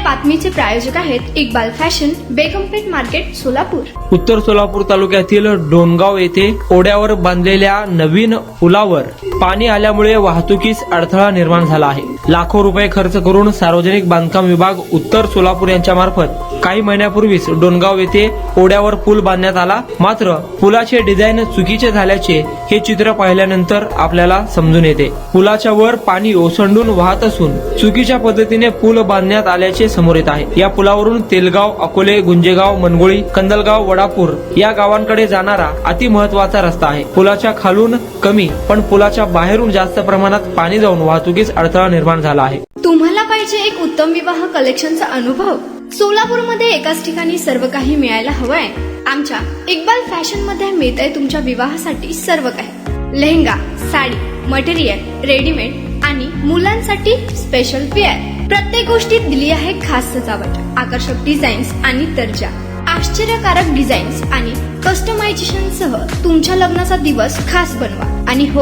बातमीचे प्रायोजक आहेत Iqbal fashion, बेगमपेठ market, Solapur. उत्तर सोलापूर तालुक्यातील डोणगाव येथे ओढ्यावर बांधलेल्या नवीन पुलावर पाणी आल्यामुळे वाहतुकीस अडथळा निर्माण झाला आहे. लाखो रुपये खर्च करून सार्वजनिक बांधकाम विभाग उत्तर सोलापूर यांच्या मार्फत काही महिन्यापूर्वीच डोणगाव येथे ओढ्यावर पूल बांधण्यात आला. मात्र पुलाचे डिझाईन चुकीचे झाल्याचे हे चित्र पाहिल्यानंतर आपल्याला समजून येते. पुलाच्या वर पाणी ओसंडून वाहत असून चुकीच्या पद्धतीने पूल बांधण्यात आल्याचे समोर येत आहे. या पुलावरून तेलगाव, अकोले, गुंजेगाव, मनगोळी, कंदलगाव, वडापूर या गावांकडे जाणारा अति महत्वाचा रस्ता आहे. पुलाच्या खालून कमी पण पुलाच्या बाहेरून जास्त प्रमाणात पाणी जाऊन वाहतुकीस अडथळा निर्माण झाला आहे. तुम्हाला पाहिजे एक उत्तम विवाह कलेक्शनचा अनुभव? सोलापूरमध्ये एकाच ठिकाणी सर्व काही मिळायला हवंय. आमच्या इक्बाल फॅशन मध्ये मिळतंय तुमच्या विवाहासाठी सर्व काही. लेहंगा, साडी, मटेरियल, रेडीमेड आणि मुलांसाठी स्पेशल वेअर. प्रत्येक गोष्टीत दिली आहे खास सजावट, आकर्षक डिझाईन्स आणि दर्जा, आश्चर्यकारक डिझाईन्स आणि कस्टमायझेशन सह तुमच्या लग्नाचा दिवस खास बनवा. आणि हो,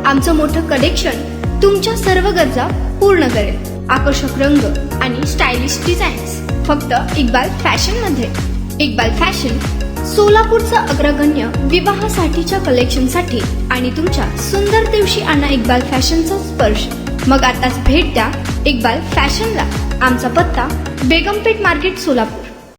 आमचं मोठं कलेक्शन तुमच्या सर्व गरजा पूर्ण करेल. आकर्षक रंग आणि स्टायलिश डिझाईन्स फक्त इक्बाल फॅशन मध्ये. इक्बाल फॅशन सोलापूरचा अग्रगण्य विवाहासाठीच्या कलेक्शनसाठी आणि तुमच्या सुंदर दिवशी आणा इक्बाल फॅशनचा स्पर्श. मग आताच भेट द्या इक्बाल फॅशनला. आमचा पत्ता बेगमपेठ मार्केट, सोलापूर.